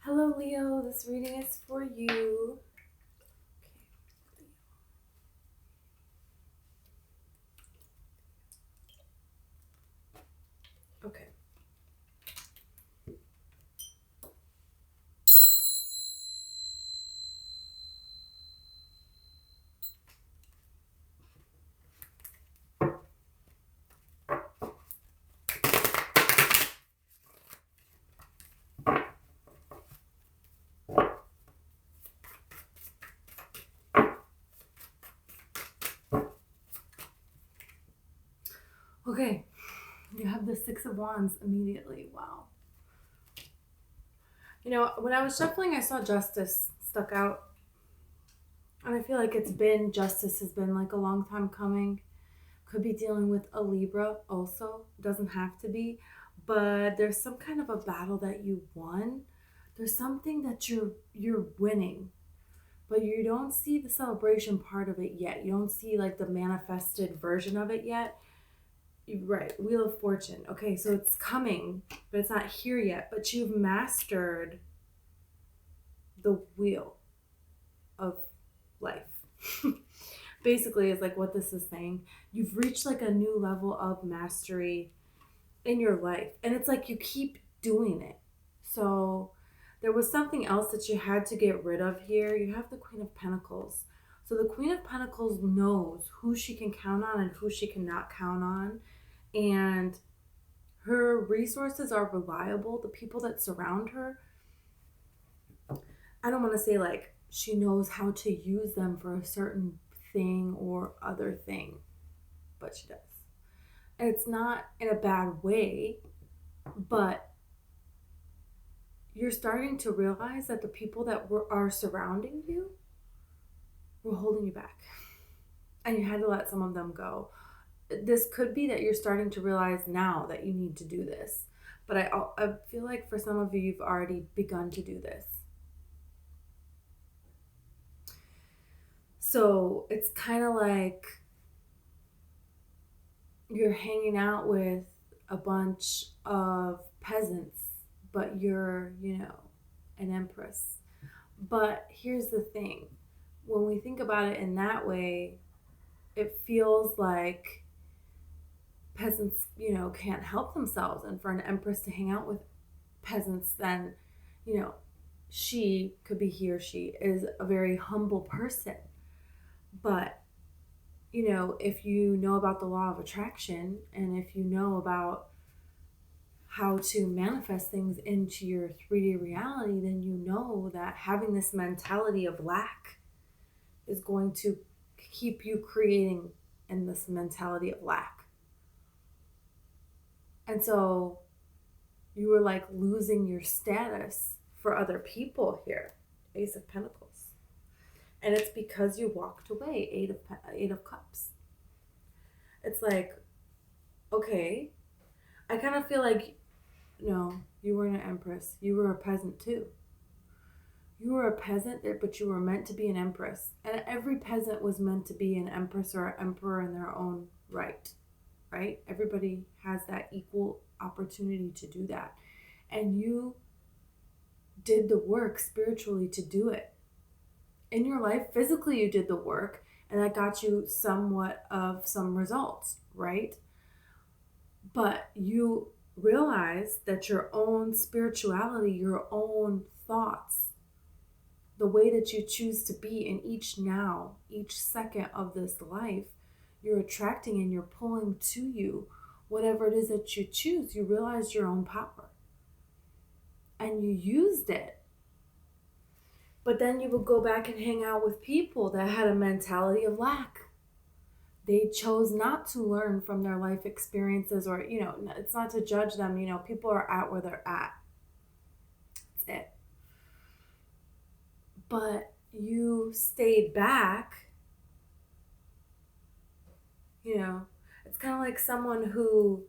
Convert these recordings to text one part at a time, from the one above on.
Hello, Leo. This reading is for you. Okay. Okay. You have the Six of Wands immediately. Wow. You know, when I was shuffling, I saw Justice stuck out. And I feel like Justice has been like a long time coming. Could be dealing with a Libra also. Doesn't have to be. But there's some kind of a battle that you won. There's something that you're winning. But you don't see the celebration part of it yet. You don't see like the manifested version of it yet. Right, Wheel of Fortune. Okay, so it's coming, but it's not here yet. But you've mastered the wheel of life. Basically, is like what this is saying. You've reached like a new level of mastery in your life, and it's like you keep doing it. So there was something else that you had to get rid of here. You have the Queen of Pentacles. So the Queen of Pentacles knows who she can count on and who she cannot count on. And her resources are reliable. The people that surround her, I don't want to say like she knows how to use them for a certain thing or other thing, but she does. And it's not in a bad way, but you're starting to realize that the people that are surrounding you were holding you back. And you had to let some of them go. This could be that you're starting to realize now that you need to do this. But I feel like for some of you, you've already begun to do this. So it's kind of like you're hanging out with a bunch of peasants, but you're, an empress. But here's the thing, when we think about it in that way, it feels like peasants, can't help themselves. And for an empress to hang out with peasants, then, he or she is a very humble person. But if you know about the law of attraction and if you know about how to manifest things into your 3D reality, then you know that having this mentality of lack is going to keep you creating in this mentality of lack. And so you were like losing your status for other people here. Ace of Pentacles. And it's because you walked away. Eight of Cups. It's like, okay, I kind of feel like, no, you weren't an empress. You were a peasant too. You were a peasant, but you were meant to be an empress. And every peasant was meant to be an empress or an emperor in their own right? Everybody has that equal opportunity to do that. And you did the work spiritually to do it. In your life, physically, you did the work, and that got you somewhat of some results, right? But you realize that your own spirituality, your own thoughts, the way that you choose to be in each second of this life, you're attracting and you're pulling to you whatever it is that you choose. You realize your own power and you used it. But then you would go back and hang out with people that had a mentality of lack. They chose not to learn from their life experiences, or, it's not to judge them. People are at where they're at. That's it. But you stayed back. It's kind of like someone who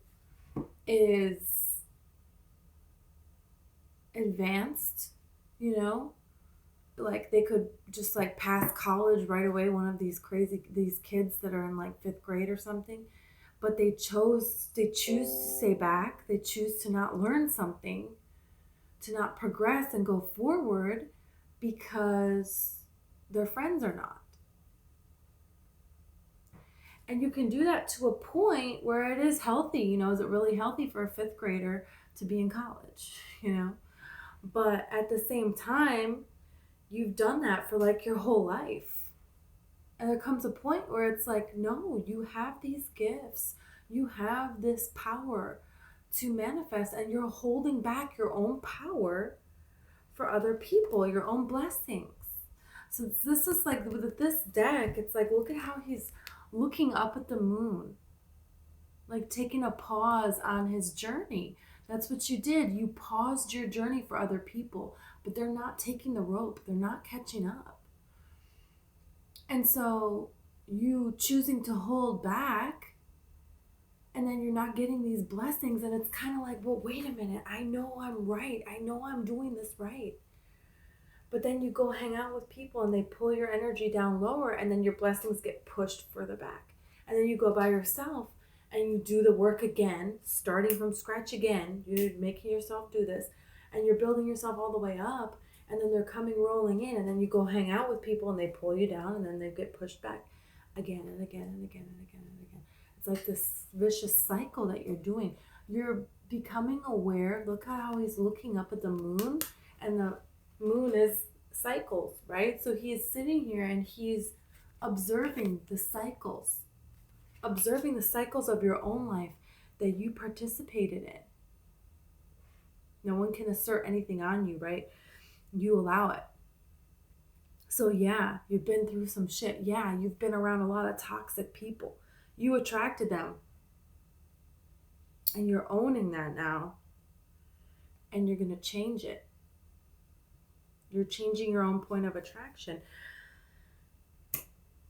is advanced, like they could just like pass college right away, one of these kids that are in like 5th grade or something, but they choose to stay back. They choose to not learn something to not progress and go forward because their friends are not. And you can do that to a point where it is healthy. You know, is it really healthy for a fifth grader to be in college? You know, but at the same time, you've done that for like your whole life. And there comes a point where it's like, no, you have these gifts. You have this power to manifest, and you're holding back your own power for other people, your own blessings. So this is like, with this deck, it's like, look at how he's looking up at the moon, like taking a pause on his journey. That's what you did. You paused your journey for other people, but they're not taking the rope. They're not catching up. And so you choosing to hold back, and then you're not getting these blessings. And it's kind of like, well, wait a minute. I know I'm right. I know I'm doing this right. But then you go hang out with people and they pull your energy down lower, and then your blessings get pushed further back. And then you go by yourself and you do the work again, starting from scratch again. You're making yourself do this, and you're building yourself all the way up, and then they're coming rolling in, and then you go hang out with people and they pull you down, and then they get pushed back again and again and again and again and again. It's like this vicious cycle that you're doing. You're becoming aware. Look at how he's looking up at the moon, and the moon is cycles, right? So he is sitting here and he's observing the cycles of your own life that you participated in. No one can assert anything on you, right? You allow it. So yeah, you've been through some shit. Yeah, you've been around a lot of toxic people. You attracted them. And you're owning that now. And you're going to change it. You're changing your own point of attraction.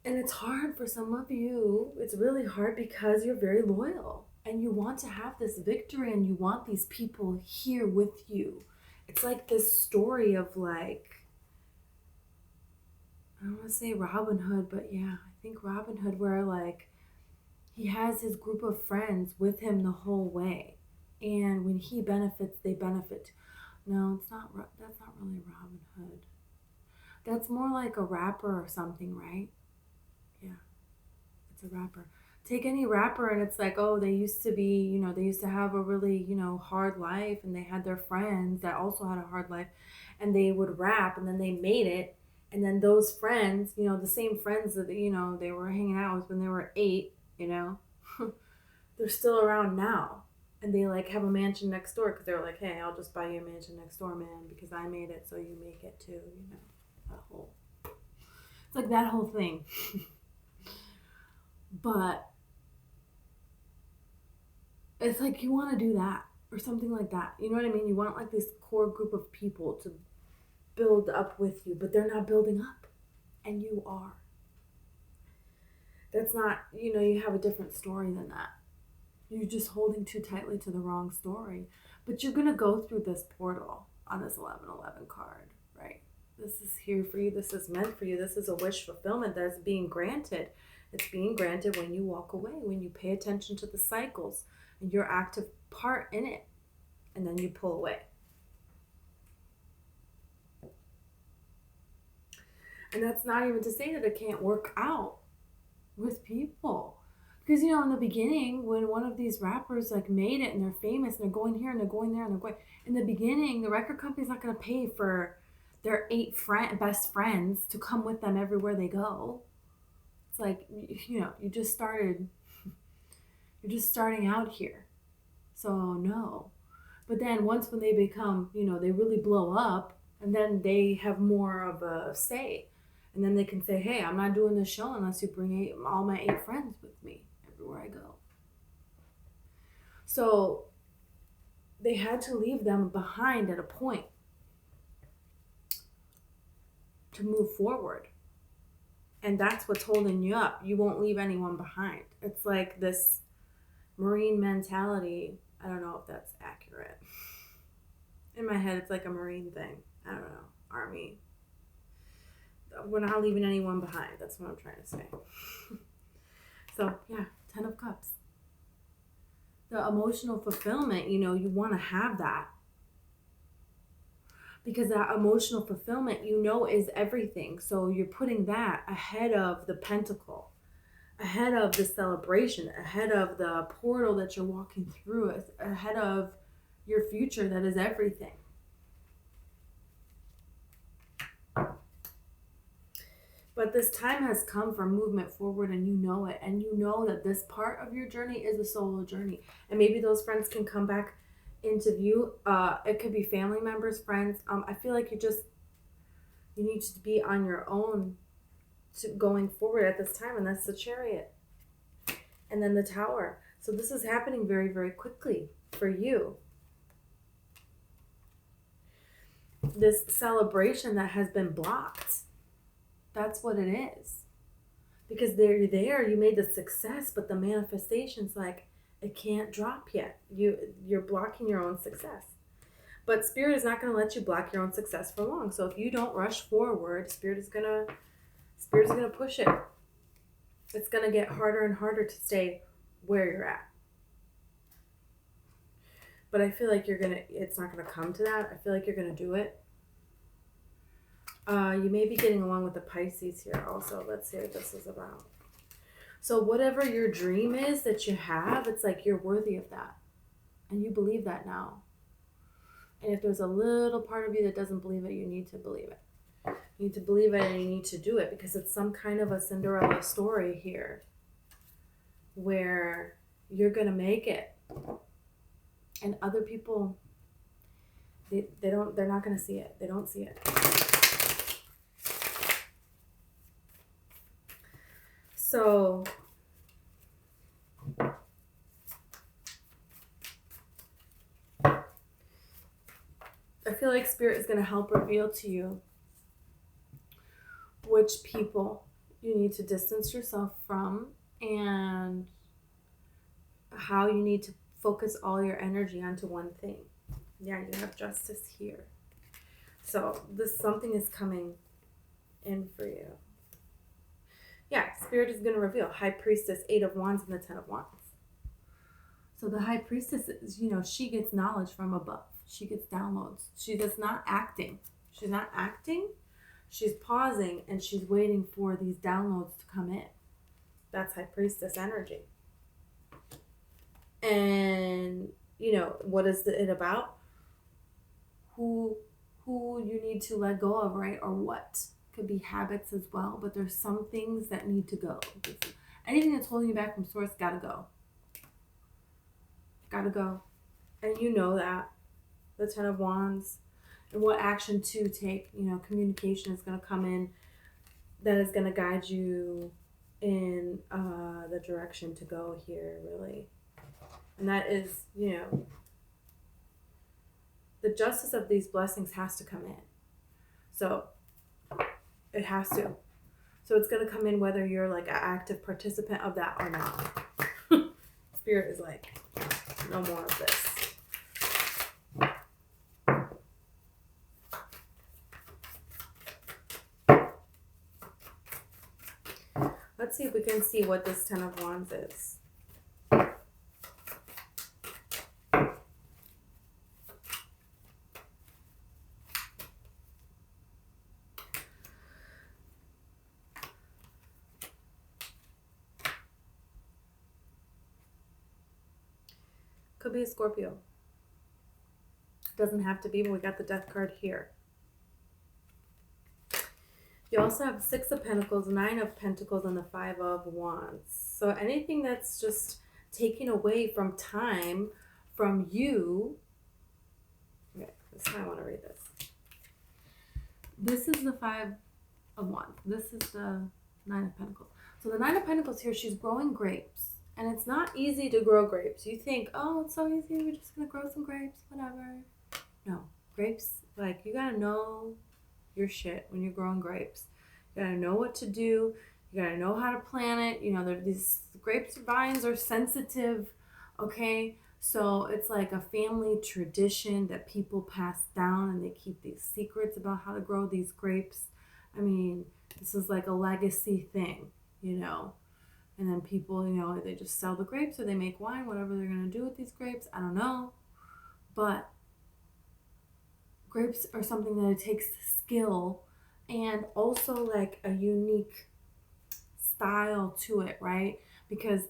And it's hard for some of you. It's really hard because you're very loyal. And you want to have this victory, and you want these people here with you. It's like this story of like, I don't want to say Robin Hood, but yeah, I think Robin Hood, where like he has his group of friends with him the whole way. And when he benefits, they benefit. No, it's not. That's not really Robin Hood. That's more like a rapper or something, right? Yeah, it's a rapper. Take any rapper and it's like, oh, they used to be, you know, they used to have a really, you know, hard life, and they had their friends that also had a hard life, and they would rap, and then they made it. And then those friends, you know, the same friends that, you know, they were hanging out with when they were 8, you know, they're still around now. And they like have a mansion next door because they're like, hey, I'll just buy you a mansion next door, man, because I made it, so you make it too, you know, it's like that whole thing. But it's like you want to do that or something like that. You know what I mean? You want like this core group of people to build up with you, but they're not building up, and you are. That's not, you know, you have a different story than that. You're just holding too tightly to the wrong story. But you're going to go through this portal on this 1111 card, right? This is here for you. This is meant for you. This is a wish fulfillment that's being granted. It's being granted when you walk away, when you pay attention to the cycles and your active part in it, and then you pull away. And that's not even to say that it can't work out with people. Because, you know, in the beginning, when one of these rappers like made it and they're famous and they're going here and they're going there and they're going, in the beginning, the record company's not going to pay for their 8 best friends to come with them everywhere they go. It's like, you know, you're just starting out here. So no. But then once when they become, you know, they really blow up, and then they have more of a say. And then they can say, hey, I'm not doing this show unless you bring all my 8 friends with me everywhere I go. So they had to leave them behind at a point to move forward. And that's what's holding you up. You won't leave anyone behind. It's like this Marine mentality. I don't know if that's accurate. In my head, it's like a Marine thing. I don't know. Army. We're not leaving anyone behind. That's what I'm trying to say. So, yeah, 10 of Cups. The emotional fulfillment, you know, you want to have that. Because that emotional fulfillment, is everything. So you're putting that ahead of the pentacle, ahead of the celebration, ahead of the portal that you're walking through, ahead of your future that is everything. But this time has come for movement forward, and you know it. And you know that this part of your journey is a solo journey. And maybe those friends can come back into view. It could be family members, friends. I feel like you need to be on your own going forward at this time. And that's the Chariot. And then the Tower. So this is happening very, very quickly for you. This celebration that has been blocked. That's what it is. Because you're there, you made the success, but the manifestation's like, it can't drop yet. You're blocking your own success. But Spirit is not going to let you block your own success for long. So if you don't rush forward, Spirit is gonna push it. It's going to get harder and harder to stay where you're at. But I feel like it's not going to come to that. I feel like you're going to do it. You may be getting along with the Pisces here also. Let's see what this is about. So whatever your dream is that you have, it's like you're worthy of that. And you believe that now. And if there's a little part of you that doesn't believe it, you need to believe it. You need to believe it, and you need to do it, because it's some kind of a Cinderella story here where you're going to make it. And other people, they're not going to see it. They don't see it. So I feel like Spirit is going to help reveal to you which people you need to distance yourself from, and how you need to focus all your energy onto one thing. Yeah, you have Justice here. So something is coming in for you. Yeah, Spirit is going to reveal High Priestess, 8 of Wands, and the 10 of Wands. So the High Priestess is, she gets knowledge from above. She gets downloads. She does not acting. She's not acting. She's pausing, and she's waiting for these downloads to come in. That's High Priestess energy. And, what is it about? Who you need to let go of, right? Or what? Could be habits as well, but there's some things that need to go. Anything that's holding you back from source, gotta go. Gotta go. And you know that. The 10 of Wands. And what action to take. Communication is going to come in that is going to guide you in the direction to go here, really. And that is, the justice of these blessings has to come in. So it has to. So it's going to come in whether you're like an active participant of that or not. Spirit is like, no more of this. Let's see if we can see what this 10 of Wands is. Could be a Scorpio. Doesn't have to be, but we got the Death card here. You also have 6 of Pentacles, 9 of Pentacles, and the 5 of Wands. So anything that's just taking away from time from you. Okay, this time I want to read this. This is the 5 of Wands. This is the 9 of Pentacles. So the 9 of Pentacles here, she's growing grapes. And it's not easy to grow grapes. You think, oh, it's so easy. We're just going to grow some grapes, whatever. No, grapes, like, you got to know your shit when you're growing grapes. You got to know what to do. You got to know how to plant it. These grapes vines are sensitive, okay? So it's like a family tradition that people pass down, and they keep these secrets about how to grow these grapes. I mean, this is like a legacy thing, And then people, they just sell the grapes or they make wine, whatever they're going to do with these grapes. I don't know. But grapes are something that it takes skill and also like a unique style to it, right? Because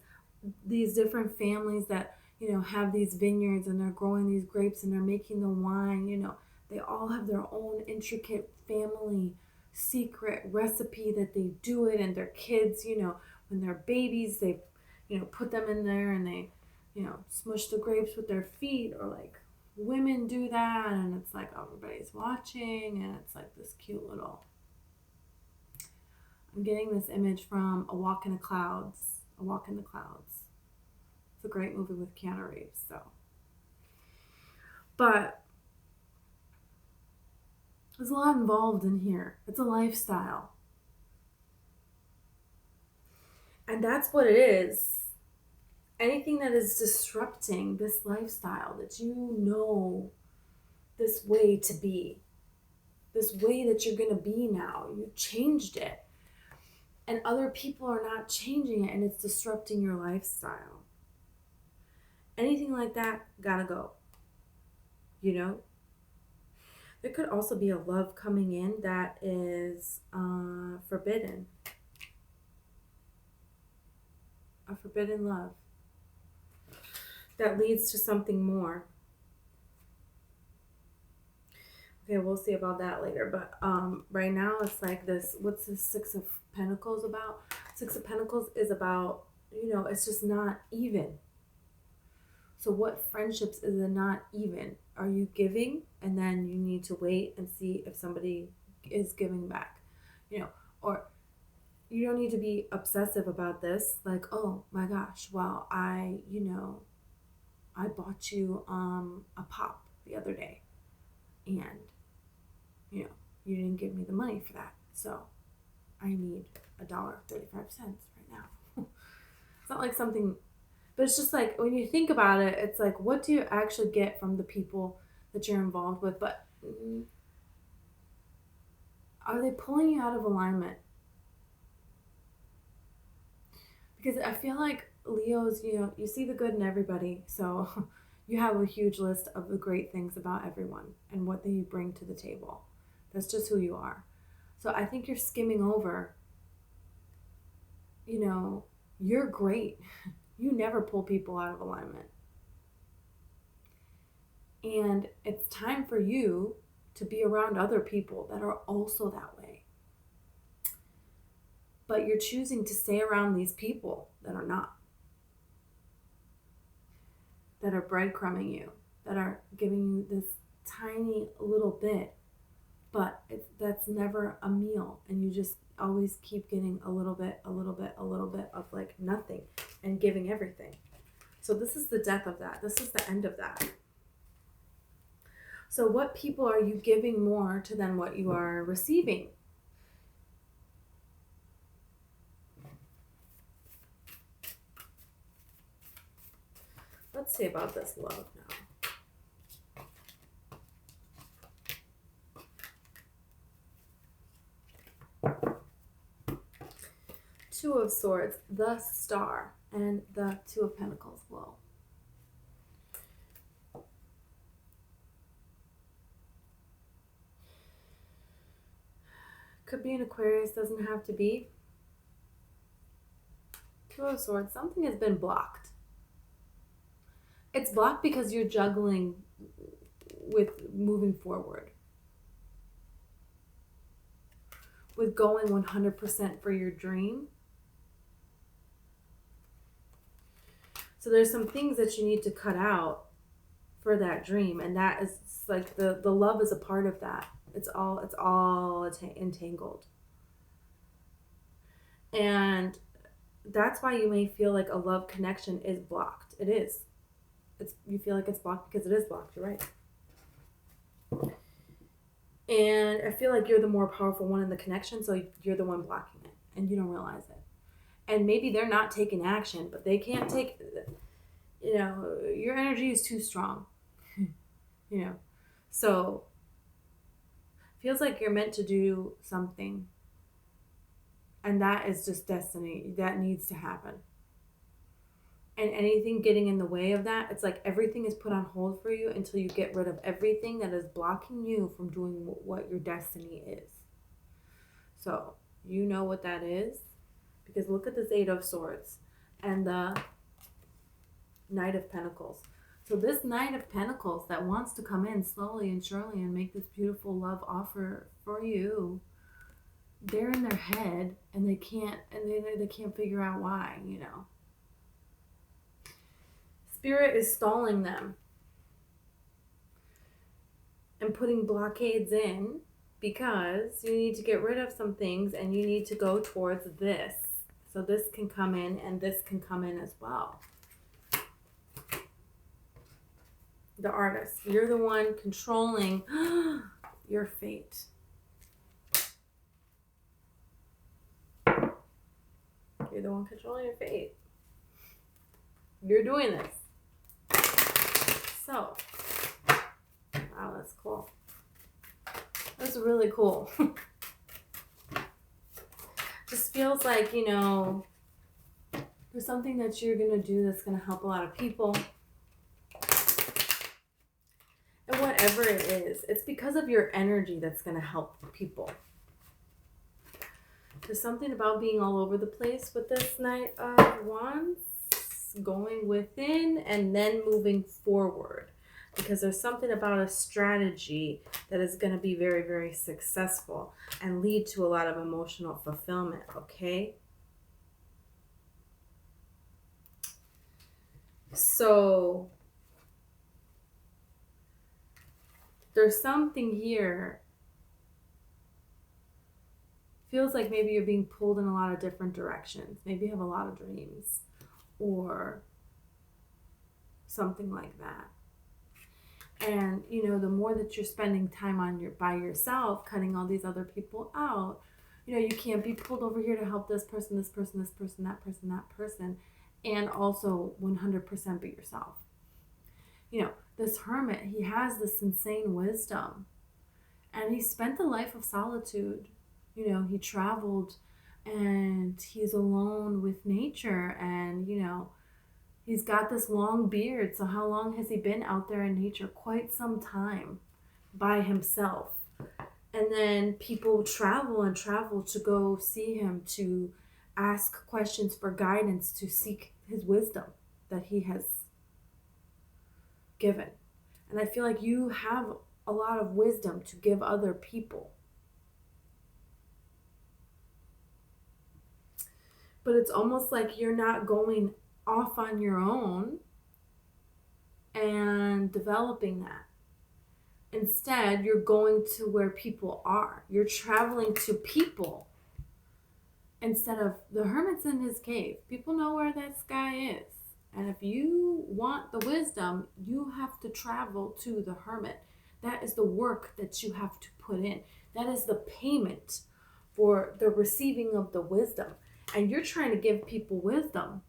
these different families that, you know, have these vineyards and they're growing these grapes and they're making the wine, you know, they all have their own intricate family secret recipe that they do it, and their kids, you know, when they're babies, they, you know, put them in there and they, you know, smush the grapes with their feet, or like women do that, and it's like everybody's watching, and it's like this cute little, I'm getting this image from A Walk in the Clouds. A Walk in the Clouds. It's a great movie with Keanu Reeves. So, but there's a lot involved in here. It's a lifestyle, and that's what it is. Anything that is disrupting this lifestyle that you know, this way to be, this way that you're gonna be now, you changed it, and other people are not changing it, and it's disrupting your lifestyle. Anything like that gotta go. You know, there could also be a love coming in that is forbidden, a forbidden love that leads to something more. Okay, we'll see about that later. But right now it's like this. What's the Six of Pentacles about? Six of Pentacles is about, you know, it's just not even. So what friendships is it not even? Are you giving and then you need to wait and see if somebody is giving back? You know, or you don't need to be obsessive about this. Like, oh my gosh, well, you know, I bought you a pop the other day, and you know, you didn't give me the money for that, so I need $1.35 right now. It's not like something, but it's just like when you think about it, it's like, what do you actually get from the people that you're involved with? But are they pulling you out of alignment? Because I feel like Leos, you know, you see the good in everybody, so you have a huge list of the great things about everyone and what they bring to the table. That's just who you are. So I think you're skimming over, you know, you're great. You never pull people out of alignment. And it's time for you to be around other people that are also that way. But you're choosing to stay around these people that are not, that are breadcrumbing you, that are giving you this tiny little bit, but that's never a meal, and you just always keep getting a little bit, a little bit, a little bit of like nothing, and giving everything. So this is the death of that. This is the end of that. So what people are you giving more to than what you are receiving? Let's see about this love now. Two of Swords, the Star, and the Two of Pentacles. Whoa. Could be an Aquarius, doesn't have to be. Two of Swords, something has been blocked. It's blocked because you're juggling with moving forward, with going 100% for your dream. So there's some things that you need to cut out for that dream, and that is like the love is a part of that. It's all entangled. And that's why you may feel like a love connection is blocked. It is. You feel like it's blocked because it is blocked. You're right. And I feel like you're the more powerful one in the connection, so you're the one blocking it, and you don't realize it. And maybe they're not taking action, but they can't take, you know, your energy is too strong, you know. So feels like you're meant to do something, and that is just destiny. That needs to happen. And anything getting in the way of that, it's like everything is put on hold for you until you get rid of everything that is blocking you from doing what your destiny is. So, you know what that is? Because look at this Eight of Swords and the Knight of Pentacles. So this Knight of Pentacles that wants to come in slowly and surely and make this beautiful love offer for you, they're in their head and they can't figure out why, you know. Spirit is stalling them and putting blockades in because you need to get rid of some things and you need to go towards this. So this can come in and this can come in as well. The Artist. You're the one controlling your fate. You're the one controlling your fate. You're doing this. So, wow, that's cool. That's really cool. Just feels like, you know, there's something that you're going to do that's going to help a lot of people. And whatever it is, it's because of your energy that's going to help people. There's something about being all over the place with this Knight of Wands, going within and then moving forward. Because there's something about a strategy that is going to be very, very successful and lead to a lot of emotional fulfillment, okay? So there's something here. Feels like maybe you're being pulled in a lot of different directions. Maybe you have a lot of dreams or something like that. And, you know, the more that you're spending time by yourself, cutting all these other people out, you know, you can't be pulled over here to help this person, this person, this person, that person, that person, and also 100% be yourself. You know, this hermit, he has this insane wisdom, and he spent a life of solitude. You know, he traveled, and he's alone with nature, and, you know, he's got this long beard. So how long has he been out there in nature? Quite some time by himself. And then people travel and travel to go see him, to ask questions for guidance, to seek his wisdom that he has given. And I feel like you have a lot of wisdom to give other people. But it's almost like you're not going off on your own and developing that. Instead, you're going to where people are. You're traveling to people instead of the hermit's in his cave. People know where this guy is. And if you want the wisdom, you have to travel to the hermit. That is the work that you have to put in. That is the payment for the receiving of the wisdom. And you're trying to give people wisdom,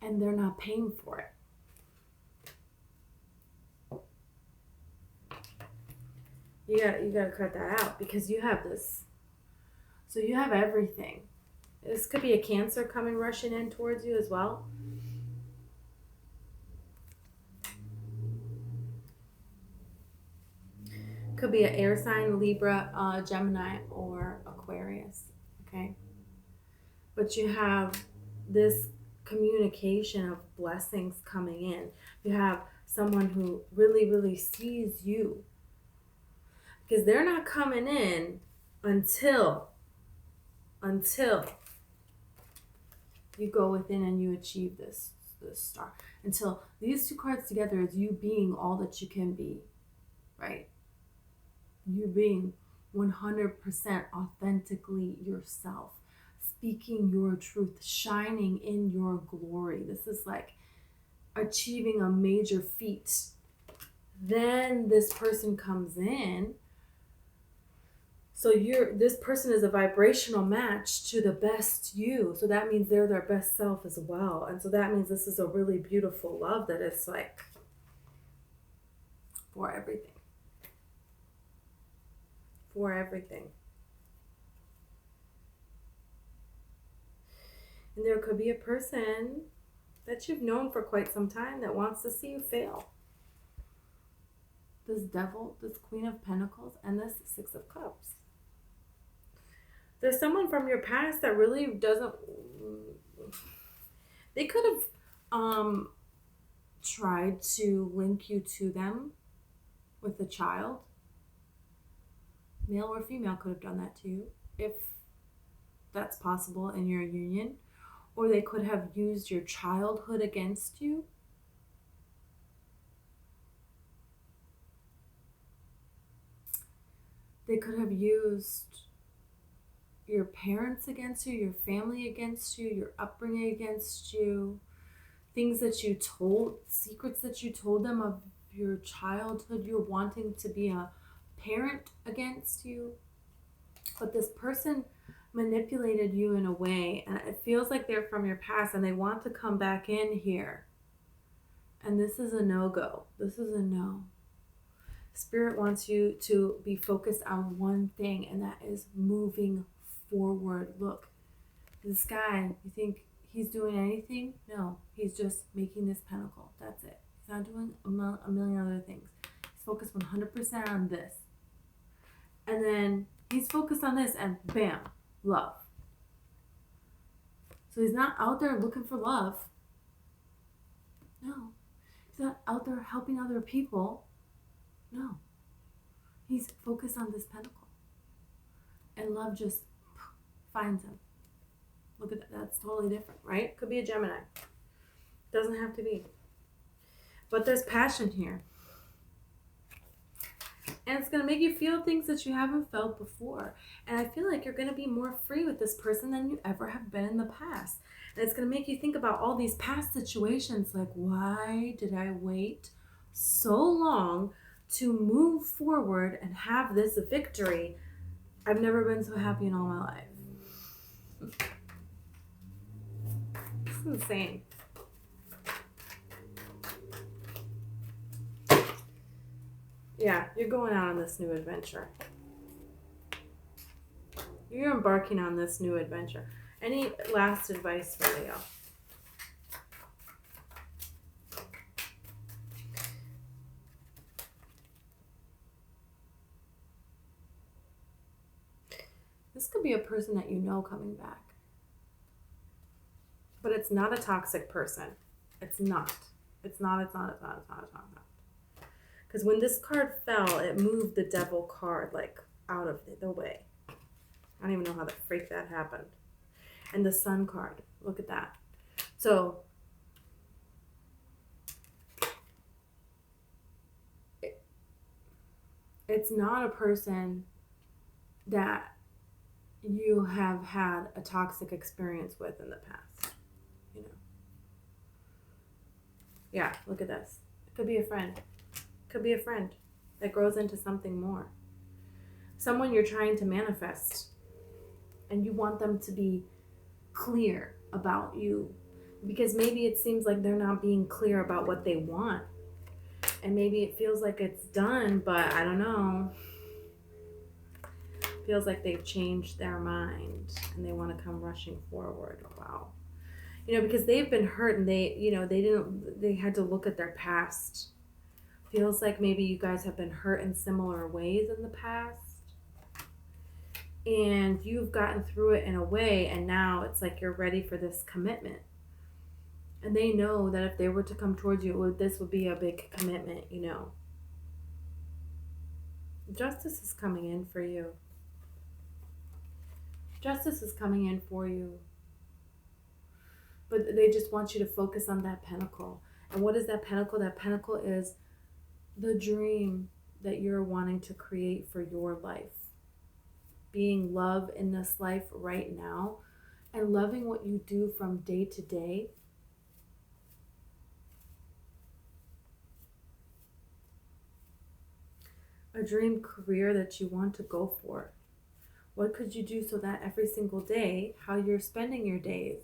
and they're not paying for it. You gotta cut that out because you have this. So you have everything. This could be a Cancer coming rushing in towards you as well. Could be an air sign, Libra, Gemini, or Aquarius. Okay. But you have this communication of blessings coming in. You have someone who really, really sees you. Because they're not coming in until you go within and you achieve this star. Until these two cards together is you being all that you can be, right? You being 100% authentically yourself, speaking your truth, shining in your glory. This is like achieving a major feat. Then this person comes in. So this person is a vibrational match to the best you. So that means they're their best self as well. And so that means this is a really beautiful love that is like for everything. For everything. And there could be a person that you've known for quite some time that wants to see you fail. This Devil, this Queen of Pentacles, and this Six of Cups. There's someone from your past that really doesn't... They could have tried to link you to them with a child. Male or female could have done that to you, if that's possible in your union. Or they could have used your childhood against you. They could have used your parents against you, your family against you, your upbringing against you, things that you told, secrets that you told them of your childhood, you're wanting to be a parent against you. But this person manipulated you in a way, and it feels like they're from your past and they want to come back in here. And this is a no-go. This is a no. Spirit wants you to be focused on one thing, and that is moving forward. Look, this guy, you think he's doing anything? No, he's just making this pentacle. That's it. He's not doing a million other things. He's focused 100% on this. And then he's focused on this, and bam, love. So he's not out there looking for love. No. He's not out there helping other people. No. He's focused on this pentacle. And love just finds him. Look at that. That's totally different, right? Could be a Gemini. Doesn't have to be. But there's passion here. And it's going to make you feel things that you haven't felt before. And I feel like you're going to be more free with this person than you ever have been in the past. And it's going to make you think about all these past situations. Like, why did I wait so long to move forward and have this victory? I've never been so happy in all my life. It's insane. Yeah, you're going out on this new adventure. You're embarking on this new adventure. Any last advice for Leo? This could be a person that you know coming back. But it's not a toxic person. It's not. It's not. Because when this card fell, it moved the Devil card like out of the way. I don't even know how the freak that happened. And the Sun card, look at that. So it's not a person that you have had a toxic experience with in the past, you know. Yeah, look at this. It could be a friend. Could be a friend that grows into something more. Someone you're trying to manifest, and you want them to be clear about you, because maybe it seems like they're not being clear about what they want, and maybe it feels like it's done, but I don't know. It feels like they've changed their mind and they want to come rushing forward. Wow. You know, because they've been hurt, and they had to look at their past. Feels like maybe you guys have been hurt in similar ways in the past. And you've gotten through it in a way, and now it's like you're ready for this commitment. And they know that if they were to come towards you, this would be a big commitment, you know. Justice is coming in for you. Justice is coming in for you. But they just want you to focus on that pentacle. And what is that pentacle? That pentacle is the dream that you're wanting to create for your life. Being love in this life right now, and loving what you do from day to day. A dream career that you want to go for. What could you do so that every single day, how you're spending your days,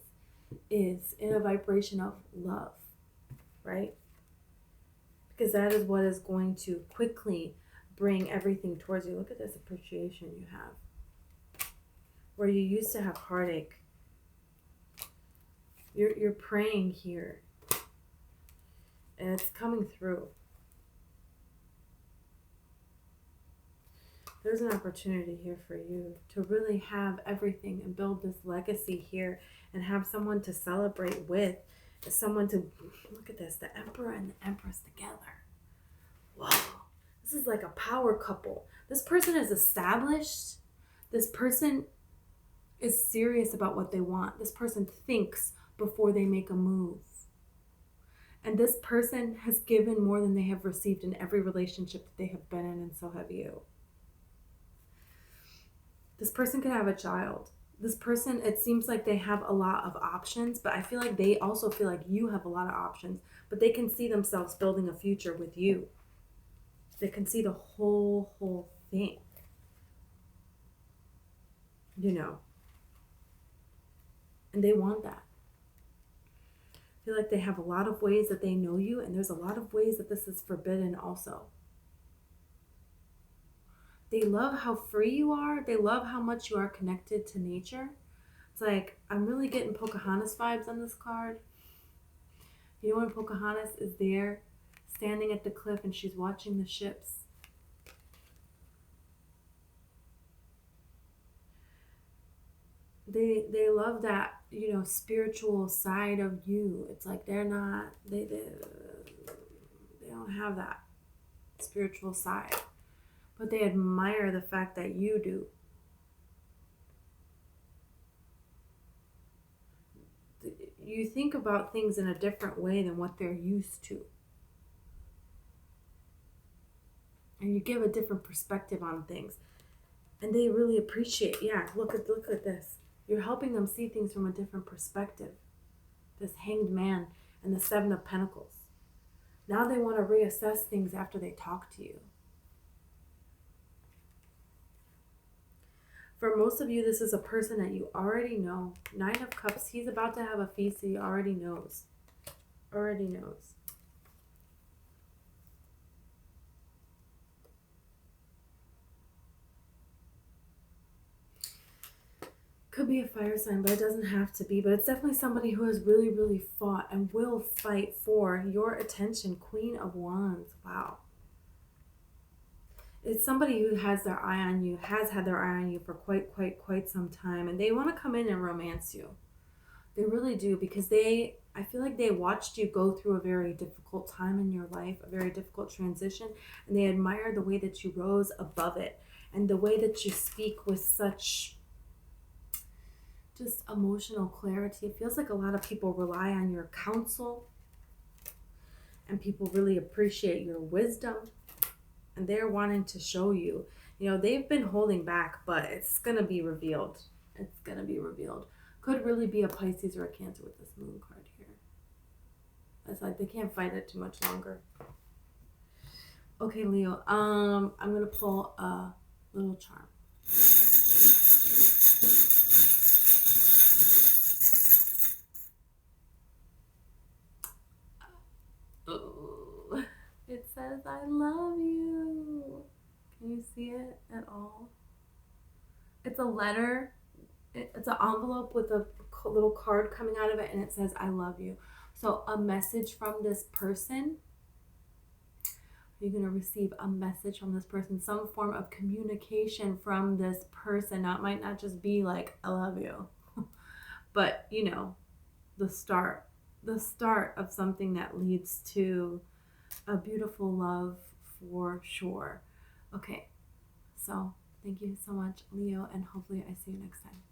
is in a vibration of love, right? Because that is what is going to quickly bring everything towards you. Look at this appreciation you have. Where you used to have heartache. You're praying here And it's coming through. There's an opportunity here for you to really have everything and build this legacy here and have someone to celebrate with, someone to, look at this, the Emperor and the Empress together. Whoa, this is like a power couple. This person is established. This person is serious about what they want. This person thinks before they make a move. And this person has given more than they have received in every relationship that they have been in, and so have you. This person could have a child. This person, it seems like they have a lot of options, but I feel like they also feel like you have a lot of options, but they can see themselves building a future with you. They can see the whole thing. You know. And they want that. I feel like they have a lot of ways that they know you, and there's a lot of ways that this is forbidden also. They love how free you are. They love how much you are connected to nature. It's like, I'm really getting Pocahontas vibes on this card. You know when Pocahontas is there, standing at the cliff, and she's watching the ships. They love that, you know, spiritual side of you. It's like they're not, they don't have that spiritual side. But they admire the fact that you do. You think about things in a different way than what they're used to. And you give a different perspective on things. And they really appreciate, yeah, look at this. You're helping them see things from a different perspective. This Hanged Man and the Seven of Pentacles. Now they want to reassess things after they talk to you. For most of you, this is a person that you already know. Nine of Cups, he's about to have a feast, so he already knows. Already knows. Could be a fire sign, but it doesn't have to be. But it's definitely somebody who has really, really fought and will fight for your attention. Queen of Wands. Wow. It's somebody who has their eye on you, has had their eye on you for quite some time. And they want to come in and romance you. They really do, because I feel like they watched you go through a very difficult time in your life, a very difficult transition. And they admire the way that you rose above it. And the way that you speak with such just emotional clarity. It feels like a lot of people rely on your counsel. And people really appreciate your wisdom. And they're wanting to show you. You know, they've been holding back, but it's going to be revealed. It's going to be revealed. Could really be a Pisces or a Cancer with this moon card here. It's like they can't fight it too much longer. Okay, Leo. I'm going to pull a little charm. It says, I love you. Can you see it at all? It's a letter. It's an envelope with a little card coming out of it, and it says, I love you. So a message from this person. You're going to receive a message from this person, some form of communication from this person. Now, it might not just be like, I love you, but, you know, the start of something that leads to a beautiful love for sure. Okay, so thank you so much, Leo, and hopefully I see you next time.